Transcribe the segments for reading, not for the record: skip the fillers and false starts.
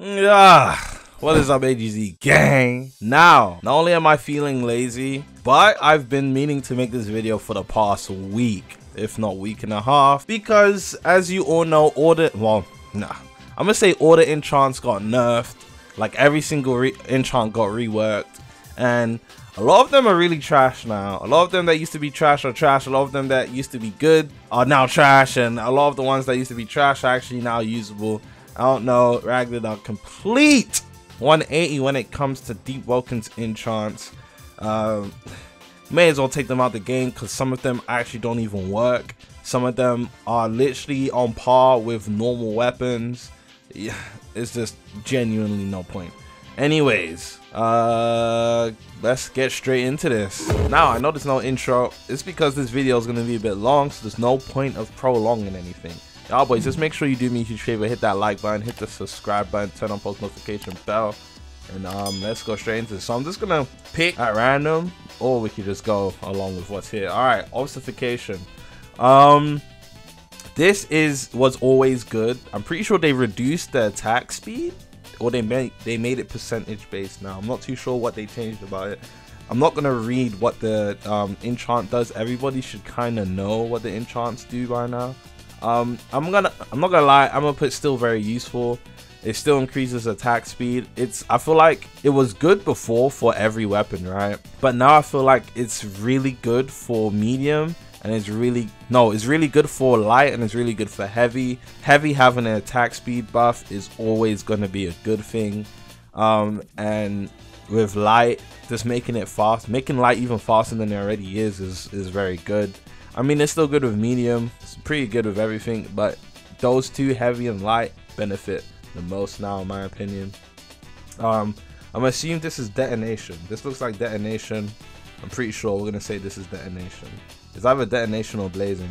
Yeah, what is up, AGZ gang? Now, not only am I feeling lazy, but I've been meaning to make this video for the past week, if not week and a half, because as you all know, I'm gonna say order enchants got nerfed. Like every single enchant got reworked, and a lot of them are really trash now. A lot of them that used to be trash are trash. A lot of them that used to be good are now trash, and a lot of the ones that used to be trash are actually now usable. I don't know, Rag did a complete 180 when it comes to Deepwoken's enchants. May as well take them out the game because some of them actually don't even work. Some of them are literally on par with normal weapons. Yeah, it's just genuinely no point. Anyways, let's get straight into this. Now, I know there's no intro. It's because this video is going to be a bit long, so there's no point of prolonging anything. Y'all boys, just make sure you do me a huge favor, hit that like button, hit the subscribe button, turn on post notification bell, and let's go straight into this. So I'm just gonna pick at random, or we could just go along with what's here. All right, ossification. This was always good. I'm pretty sure they reduced the attack speed, or they made it percentage based now. I'm not too sure what they changed about it. I'm not gonna read what the enchant does. Everybody should kind of know what the enchants do by now. I'm not gonna lie, I'm gonna put still very useful. It still increases attack speed. I feel like it was good before for every weapon, right? But now I feel like it's really good for medium, and it's really good for light, and it's really good for heavy. Heavy having an attack speed buff is always gonna be a good thing. And with light, just making it fast, making light even faster than it already is very good. I mean, it's still good with medium, it's pretty good with everything, but those two, heavy and light, benefit the most now in my opinion. I'm assuming this is detonation. This looks like detonation. I'm pretty sure we're gonna say this is detonation. It's either detonation or blazing,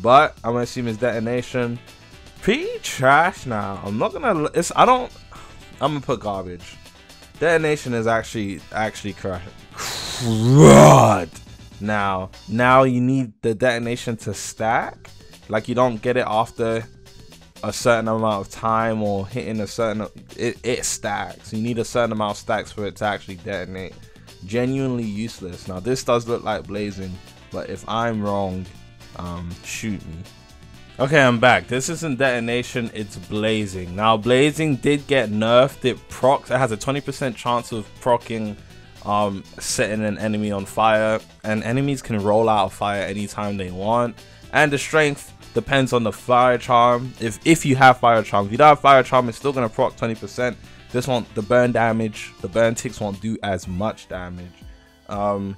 but I'm gonna assume it's detonation. Pretty trash now. I'm gonna put garbage. Detonation is actually crud. Now you need the detonation to stack. Like, you don't get it after a certain amount of time or hitting a certain, it stacks. You need a certain amount of stacks for it to actually detonate. Genuinely useless. Now this does look like blazing, but if I'm wrong, shoot me. Okay, I'm back. This isn't detonation, it's blazing. Now blazing did get nerfed. It has a 20% chance of proccing setting an enemy on fire, and enemies can roll out of fire anytime they want, and the strength depends on the fire charm. If you have fire charm, if you don't have fire charm, it's still gonna proc 20%. This one, the burn ticks won't do as much damage, and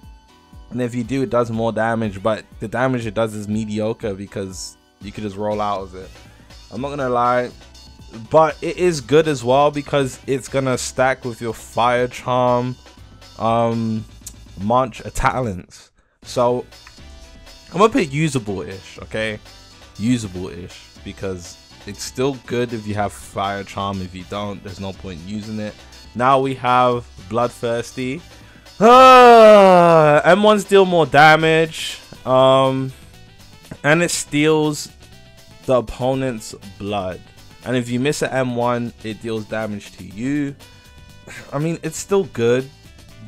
if you do, it does more damage, but the damage it does is mediocre because you could just roll out of it. I'm not gonna lie, but it is good as well because it's gonna stack with your fire charm talents. So I'm gonna put usable-ish, okay? Usable-ish, because it's still good if you have fire charm. If you don't, there's no point using it. Now we have bloodthirsty. M1s deal more damage, and it steals the opponent's blood, and if you miss an M1, it deals damage to you. I mean, it's still good,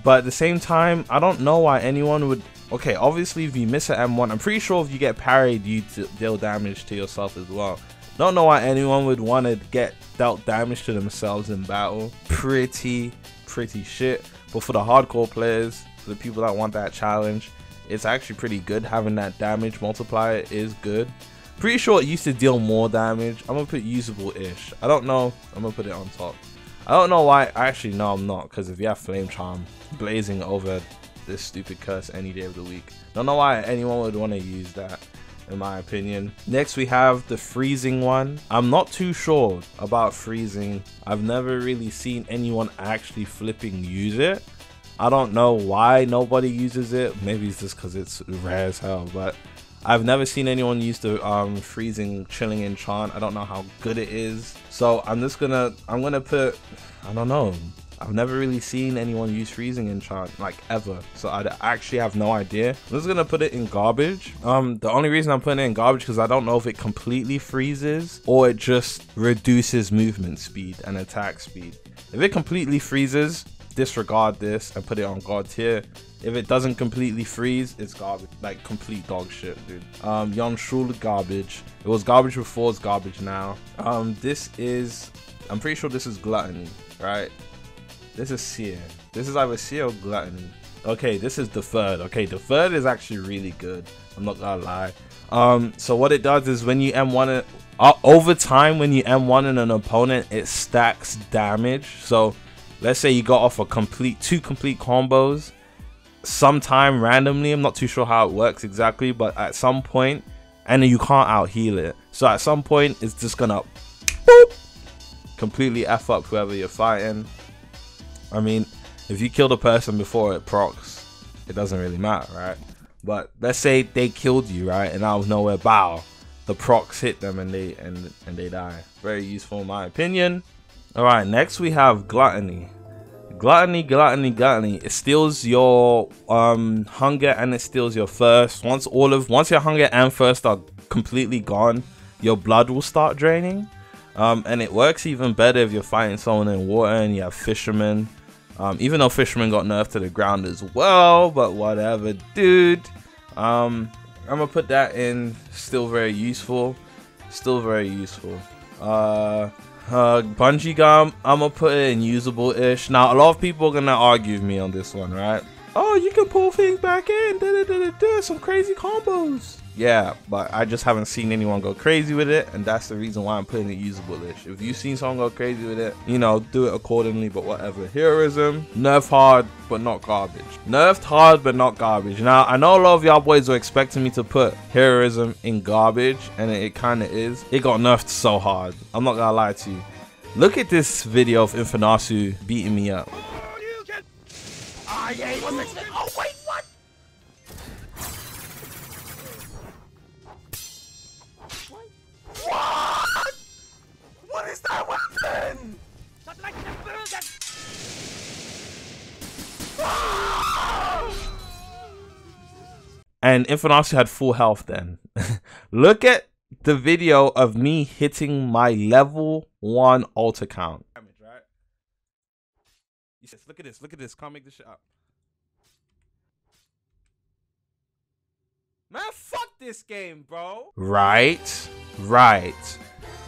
but at the same time, I don't know why anyone would. Okay, obviously if you miss an M1, I'm pretty sure if you get parried, you deal damage to yourself as well. Don't know why anyone would want to get dealt damage to themselves in battle. Pretty shit. But for the hardcore players, for the people that want that challenge, it's actually pretty good. Having that damage multiplier is good. Pretty sure it used to deal more damage. I'm gonna put usable-ish. I don't know. I'm gonna put it on top. I don't know why. Actually, no, I'm not, because if you have flame charm, blazing over this stupid curse any day of the week. Don't know why anyone would want to use that, in my opinion. Next we have the freezing one. I'm not too sure about freezing. I've never really seen anyone actually flipping use it. I don't know why nobody uses it. Maybe it's just because it's rare as hell, but I've never seen anyone use the freezing chilling enchant. I don't know how good it is, so I'm gonna put, I don't know, I've never really seen anyone use freezing enchant, like, ever. So I actually have no idea. I'm just gonna put it in garbage. The only reason I'm putting it in garbage because I don't know if it completely freezes or it just reduces movement speed and attack speed. If it completely freezes, disregard this and put it on god tier. If it doesn't completely freeze, it's garbage, like complete dog shit, dude. Yonshul garbage. It was garbage before, it's garbage now. This is, I'm pretty sure this is Gluttony, right? This is Seer. This is either Seer or Gluttony. Okay, this is Deferred. Okay, Deferred is actually really good. I'm not gonna lie. So what it does is when you M1 it, over time, when you M1 in an opponent, it stacks damage. So let's say you got off a two complete combos sometime randomly. I'm not too sure how it works exactly, but at some point, and then you can't out heal it. So at some point, it's just gonna boop, completely F up whoever you're fighting. I mean, if you kill the person before it procs, it doesn't really matter, right? But let's say they killed you, right? And out of nowhere, bow, the procs hit them and they die. Very useful in my opinion. All right, next we have Gluttony. Gluttony. It steals your hunger and it steals your thirst. Once your hunger and thirst are completely gone, your blood will start draining. And it works even better if you're fighting someone in water and you have fishermen. Even though fishermen got nerfed to the ground as well, but whatever, dude. I'm gonna put that in. Still very useful. Bungee gum, I'm gonna put it in usable-ish. Now, a lot of people are gonna argue with me on this one, right? Oh, you can pull things back in, some crazy combos. Yeah, but I just haven't seen anyone go crazy with it, and that's the reason why I'm putting it usable-ish. If you've seen someone go crazy with it, you know, do it accordingly, but whatever. Heroism, nerf hard, but not garbage. Nerfed hard, but not garbage. Now, I know a lot of y'all boys were expecting me to put heroism in garbage, and it kind of is. It got nerfed so hard. I'm not gonna lie to you. Look at this video of Infinasu beating me up. Oh, wait, what? What? What is that weapon? And Infinasu had full health then. Look at the video of me hitting my level 1 ult account. Right? Look at this, can't make this shit up. Man, fuck this game, bro. Right.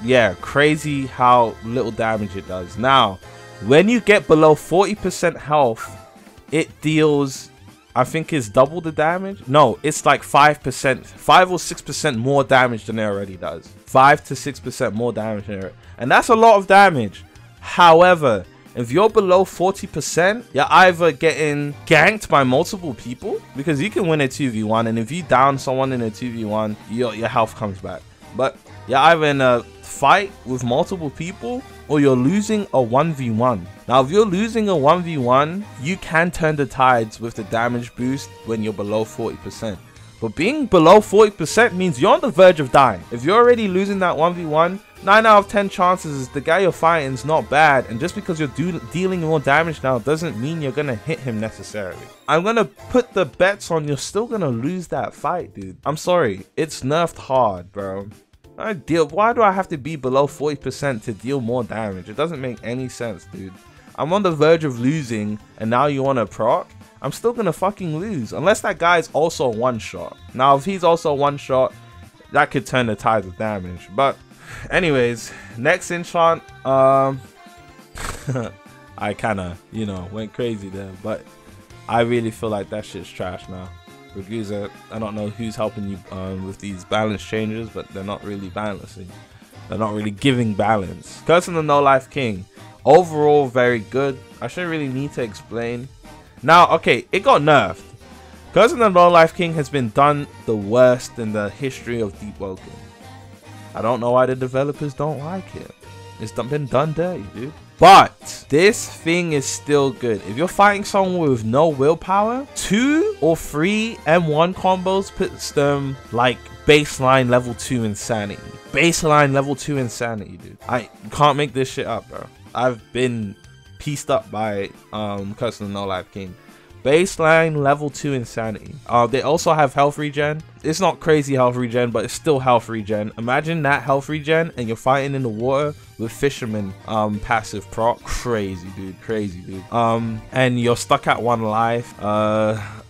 Yeah, crazy how little damage it does. Now, when you get below 40% health, it deals, I think it's double the damage. No, it's like 5%, 5 or 6% more damage than it already does. 5 to 6% more damage than it. And that's a lot of damage. However, if you're below 40%, you're either getting ganked by multiple people, because you can win a 2v1, and if you down someone in a 2v1, your health comes back. But you're either in a fight with multiple people, or you're losing a 1v1. Now, if you're losing a 1v1, you can turn the tides with the damage boost when you're below 40%. But being below 40% means you're on the verge of dying. If you're already losing that 1v1, 9 out of 10 chances is the guy you're fighting is not bad, and just because you're dealing more damage now doesn't mean you're gonna hit him necessarily. I'm gonna put the bets on you're still gonna lose that fight, dude. I'm sorry, it's nerfed hard, bro. Why do I have to be below 40% to deal more damage? It doesn't make any sense, dude. I'm on the verge of losing, and now you wanna proc? I'm still gonna fucking lose, unless that guy's also one shot. Now, if he's also one shot, that could turn the tides of damage. But anyways, next enchant, I kind of, you know, went crazy there, but I really feel like that shit's trash now. Ragusa, I don't know who's helping you with these balance changes, but they're not really balancing. They're not really giving balance. Curse of the No Life King, overall very good. I shouldn't really need to explain. Now, okay, it got nerfed. Curse of the No Life King has been done the worst in the history of Deepwoken. I don't know why the developers don't like it. It's been done dirty, dude. But this thing is still good. If you're fighting someone with no willpower, 2 or 3 M1 combos puts them like baseline level 2 insanity. Baseline level 2 insanity, dude. I can't make this shit up, bro. I've been pieced up by Curse of the No Life King. Baseline level 2 insanity. They also have health regen. It's not crazy health regen, but it's still health regen. Imagine that health regen and you're fighting in the water with fisherman passive proc. Crazy dude, crazy dude. And you're stuck at 1 life.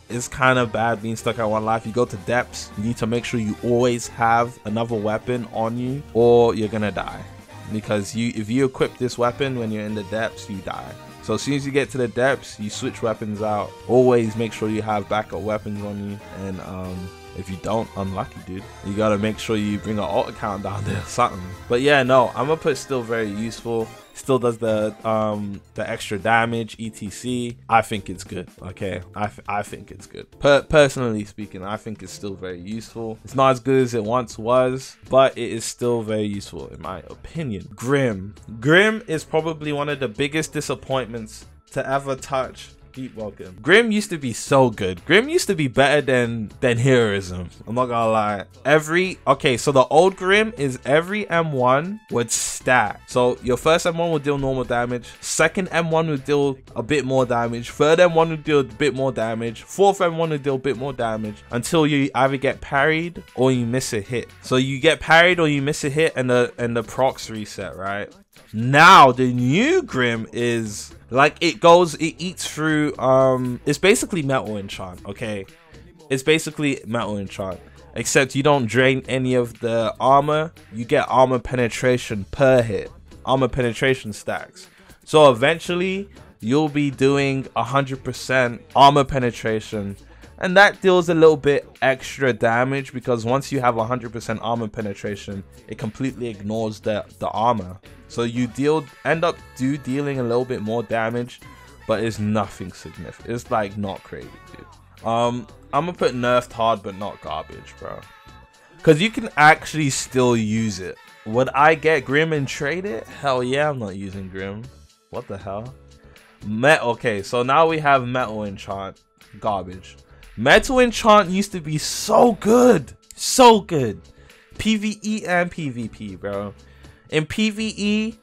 It's kind of bad being stuck at 1 life. You go to depths, you need to make sure you always have another weapon on you or you're gonna die, because if you equip this weapon when you're in the depths, you die. So as soon as you get to the depths, you switch weapons out. Always make sure you have backup weapons on you. And if you don't, unlucky, dude. You gotta make sure you bring an alt account down there or something. But yeah, no, I'm gonna put still very useful. Still does the extra damage, etc. I think it's good. Okay, I think it's good. Personally speaking, I think it's still very useful. It's not as good as it once was, but it is still very useful in my opinion. Grim is probably one of the biggest disappointments to ever touch Deepwoken. Grim used to be so good. Grim used to be better than heroism. I'm not gonna lie. Okay, so the old Grim is every M1 would stack. So your first M1 would deal normal damage, second M1 would deal a bit more damage, third M1 would deal a bit more damage, fourth M1 would deal a bit more damage, until you either get parried or you miss a hit. So you get parried or you miss a hit and the procs reset, right? Now the new Grim is like, it eats through it's basically metal enchant. Okay, it's basically metal enchant, except you don't drain any of the armor. You get armor penetration per hit, armor penetration stacks. So eventually you'll be doing 100% armor penetration, and that deals a little bit extra damage, because once you have 100% armor penetration, it completely ignores the armor. So you end up dealing a little bit more damage, but it's nothing significant. It's like not crazy, dude. I'm gonna put nerfed hard, but not garbage, bro, because you can actually still use it. Would I get Grim and trade it? Hell yeah, I'm not using Grim. What the hell? Okay, so now we have metal enchant. Garbage. Metal enchant used to be so good, so good. PvE and PvP, bro. In PvE,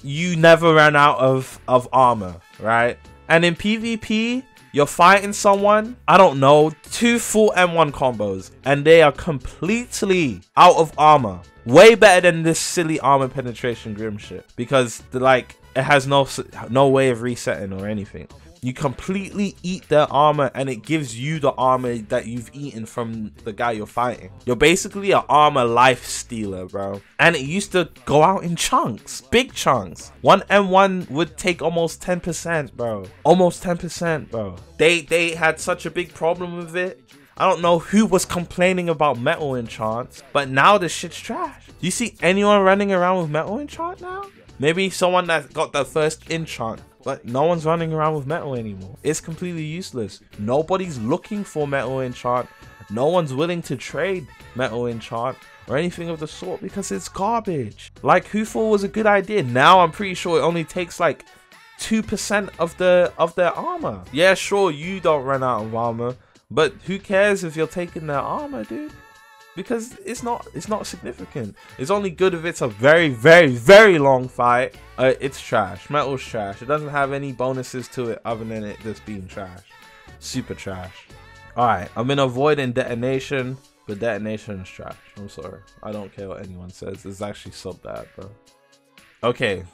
you never ran out of armor, right? And in PvP, you're fighting someone, I don't know, 2 full M1 combos, and they are completely out of armor. Way better than this silly armor penetration Grim shit, because it has no way of resetting or anything. You completely eat their armor, and it gives you the armor that you've eaten from the guy you're fighting. You're basically an armor life stealer, bro. And it used to go out in chunks, big chunks. 1 M1 would take almost 10%, bro. Almost 10%, bro. They had such a big problem with it. I don't know who was complaining about metal enchants, but now this shit's trash. Do you see anyone running around with metal enchant now? Maybe someone that got the first enchant, but no one's running around with metal anymore. It's completely useless. Nobody's looking for metal enchant. No one's willing to trade metal enchant or anything of the sort, because it's garbage. Like, who thought it was a good idea? Now I'm pretty sure it only takes like 2% of their armor. Yeah, sure, you don't run out of armor, but who cares if you're taking their armor, dude? Because it's not significant. It's only good if it's a very, very, very long fight. It's trash. Metal's trash. It doesn't have any bonuses to it other than it just being trash. Super trash. Alright, I'm gonna avoid detonation, but detonation is trash. I'm sorry. I don't care what anyone says. It's actually so bad, bro. Okay.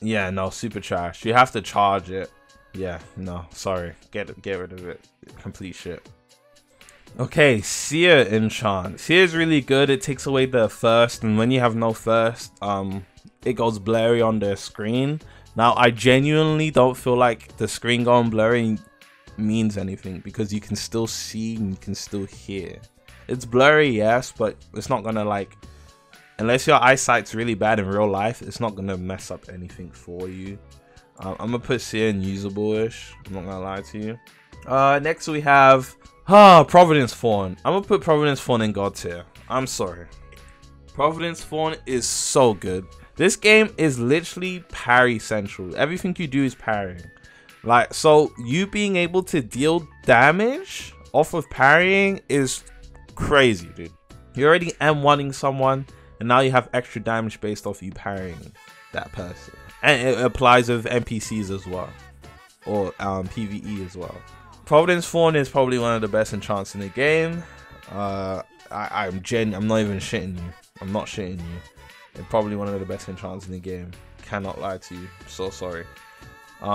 Yeah, no, super trash. You have to charge it. Yeah, no, sorry. Get rid of it. Complete shit. Okay, Seer enchant. Seer is really good. It takes away the thirst, and when you have no thirst, it goes blurry on the screen. Now, I genuinely don't feel like the screen going blurry means anything, because you can still see and you can still hear. It's blurry, yes, but it's not gonna, like, unless your eyesight's really bad in real life, it's not gonna mess up anything for you. I'm gonna put Seer in usable-ish. I'm not gonna lie to you. Next we have Providence Fawn. I'm gonna put Providence Fawn in God tier. I'm sorry. Providence Fawn is so good. This game is literally parry central. Everything you do is parrying. Like, so you being able to deal damage off of parrying is crazy, dude. You're already M1ing someone, and now you have extra damage based off you parrying that person. And it applies with NPCs as well, or PvE as well. Providence Thorn is probably one of the best enchants in the game. I'm not even shitting you. I'm not shitting you. It's probably one of the best enchants in the game. Cannot lie to you. So sorry.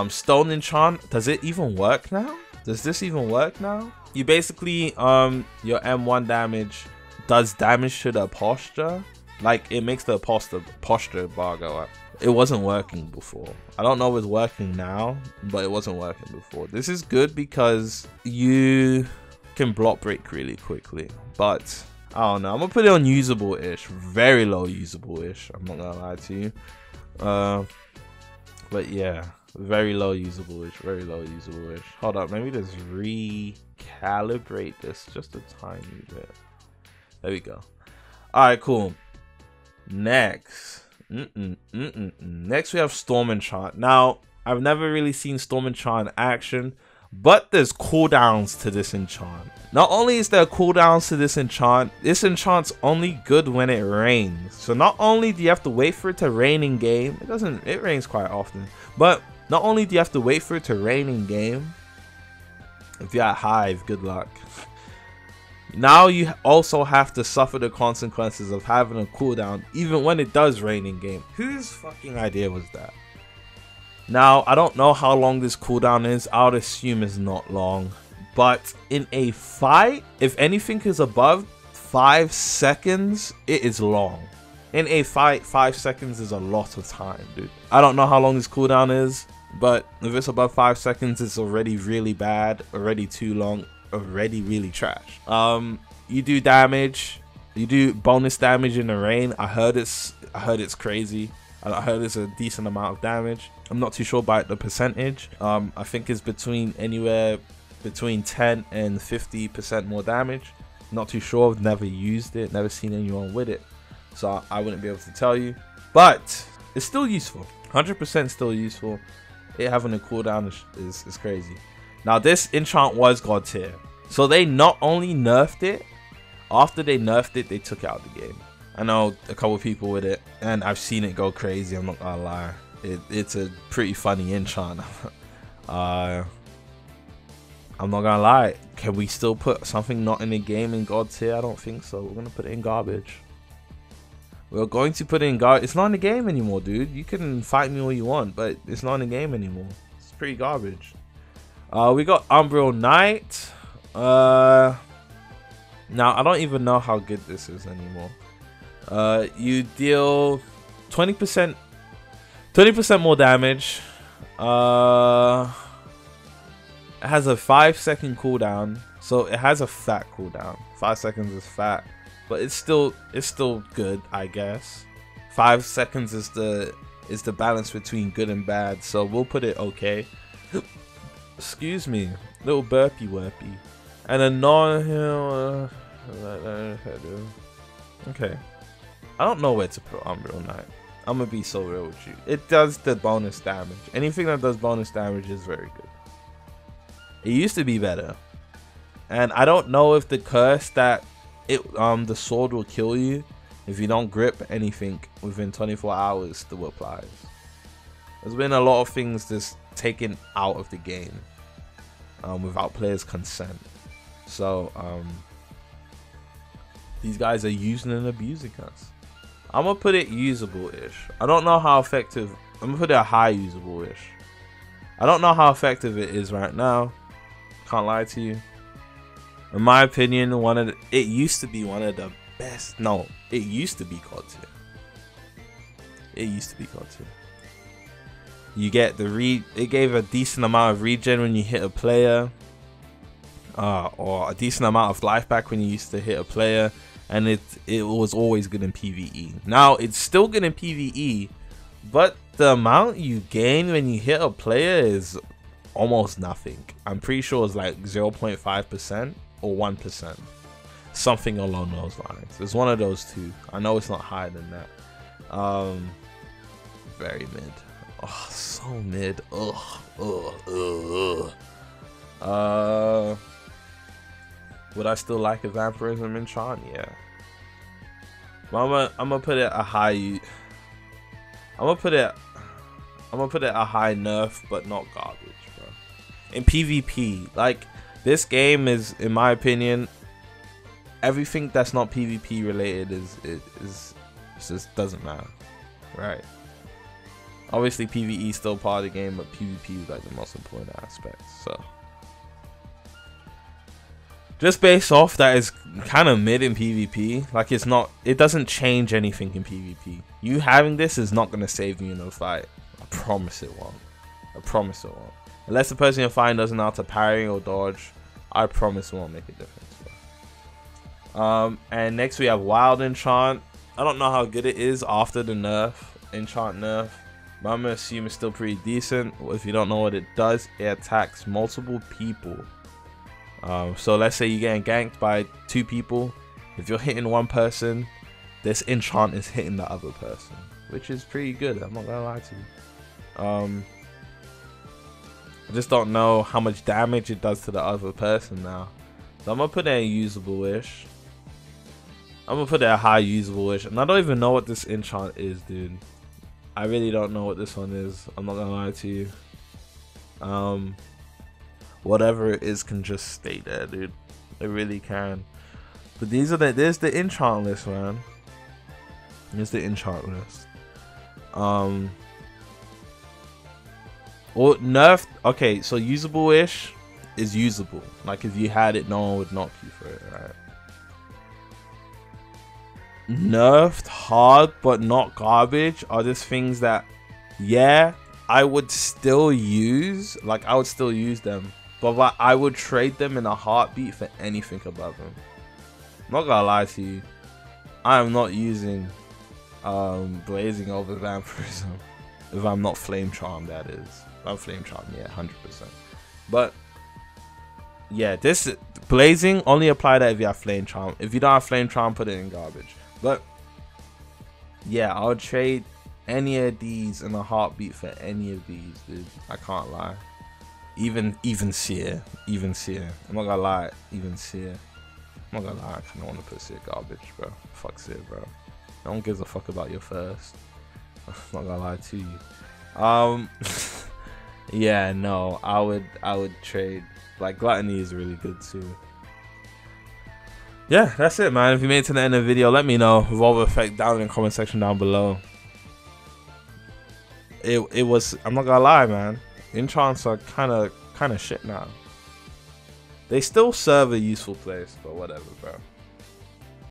Stone enchant. Does it even work now? Does this even work now? You basically your M1 damage does damage to the posture. Like it makes the posture bar go up. It wasn't working before. I don't know if it's working now, but it wasn't working before. This is good because you can block break really quickly, but I don't know. I'm gonna put it on usable-ish, very low usable-ish. I'm not gonna lie to you. But yeah, very low usable-ish, very low usable-ish. Hold up, maybe just recalibrate this just a tiny bit. There we go. All right, cool. Next. Next we have Storm Enchant. Now, I've never really seen Storm Enchant in action, but there's cooldowns to this enchant. Not only is there cooldowns to this enchant's only good when it rains. So not only do you have to wait for it to rain in game, it rains quite often, but not only do you have to wait for it to rain in game, if you're at Hive, good luck. Now you also have to suffer the consequences of having a cooldown even when it does rain in game. Whose fucking idea was that? Now, I don't know how long this cooldown is. I would assume it's not long. But in a fight, if anything is above 5 seconds, it is long. In a fight, 5 seconds is a lot of time, dude. I don't know how long this cooldown is, but if it's above 5 seconds, it's already really bad, already too long, already really trash. You do damage, you do bonus damage in the rain. I heard it's crazy. I heard it's a decent amount of damage. I'm not too sure about the percentage. I think it's anywhere between 10 and 50% more damage. Not too sure. I've never used it, never seen anyone with it, so I wouldn't be able to tell you. But it's still useful. 100% still useful. It having a cooldown is crazy. Now this enchant was god tier, so they not only nerfed it. After they nerfed it, they took it out of the game. I know a couple people with it, and I've seen it go crazy. I'm not gonna lie. It's a pretty funny enchant. I'm not gonna lie. Can we still put something not in the game in god tier? I don't think so. We're gonna put it in garbage. We're going to put it in garbage. It's not in the game anymore, dude. You can fight me all you want, but it's not in the game anymore. It's pretty garbage. We got Umbral Knight. Now I don't even know how good this is anymore. You deal 20% more damage. It has a 5-second cooldown, so it has a fat cooldown. 5 seconds is fat, but it's still good, I guess. 5 seconds is the balance between good and bad, so we'll put it okay. Excuse me, little burpy worpy. And a non okay. I don't know where to put Umbral Knight. I'm gonna be so real with you. It does the bonus damage. Anything that does bonus damage is very good. It used to be better. And I don't know if the curse that the sword will kill you if you don't grip anything within 24 hours still applies. There's been a lot of things just taken out of the game without players' consent. So these guys are using and abusing us. I'm gonna put it usable-ish. I don't know how effective. I'm gonna put it a high usable-ish. I don't know how effective it is right now. Can't lie to you. In my opinion, it used to be one of the best. No, it used to be god tier. It used to be god tier. You get it gave a decent amount of regen when you hit a player, or a decent amount of life back when you used to hit a player, and it was always good in PvE. Now it's still good in PvE, but the amount you gain when you hit a player is almost nothing. I'm pretty sure it's like 0.5% or 1%, something along those lines. It's one of those two. I know it's not higher than that. Very mid. Oh, so mid. Would I still like a vampirism enchant? Yeah. But I'm gonna put it a high. I'm gonna put it I'm gonna put it a high nerf, but not garbage, bro. In PvP, like, this game is, in my opinion, everything that's not PvP related is just doesn't matter, right? Obviously PvE is still part of the game, but PvP is like the most important aspect. So just based off that is kind of mid in PvP. Like, it's not, it doesn't change anything in PvP. You having this is not gonna save you in a fight. I promise it won't. I promise it won't. Unless the person you're fighting doesn't know how to parry or dodge, I promise it won't make a difference, bro. And next we have Wildentron. I don't know how good it is after the nerf, enchant nerf, but I'm gonna assume it's still pretty decent. If you don't know what it does, it attacks multiple people. So let's say you're getting ganked by 2 people. If you're hitting one person, this enchant is hitting the other person, which is pretty good. I'm not gonna lie to you. I just don't know how much damage it does to the other person now. So I'm gonna put it a usable-ish. I'm gonna put it a high usable-ish. And I don't even know what this enchant is, dude. I really don't know what this one is. I'm not gonna lie to you. Whatever it is can just stay there, dude. It really can. But there's the enchant list, man. Here's the enchant list. Or nerfed. Okay, so usable-ish is usable. Like, if you had it, no one would knock you for it, right? Nerfed, hard, but not garbage are just things that, yeah, I would still use. Like, I would still use them, but I would trade them in a heartbeat for anything above them. I'm not gonna lie to you. I am not using blazing over vampirism if I'm not flame charmed, that is. If I'm flame charmed, yeah, 100%. But yeah, this blazing only apply that if you have flame charm. If you don't have flame charm, put it in garbage. But yeah, I would trade any of these in a heartbeat for any of these, dude. I can't lie. Even seer. I'm not gonna lie, even seer. I'm not gonna lie, I kinda wanna put seer garbage, bro. Fuck seer, bro. No one gives a fuck about your first. I'm not gonna lie to you. Yeah, no, I would trade. Like, Gluttony is really good too. Yeah, that's it, man. If you made it to the end of the video, let me know. Revolver effect down in the comment section down below. It was, I'm not gonna lie, man. Enchants are kind of shit now. They still serve a useful place, but whatever, bro.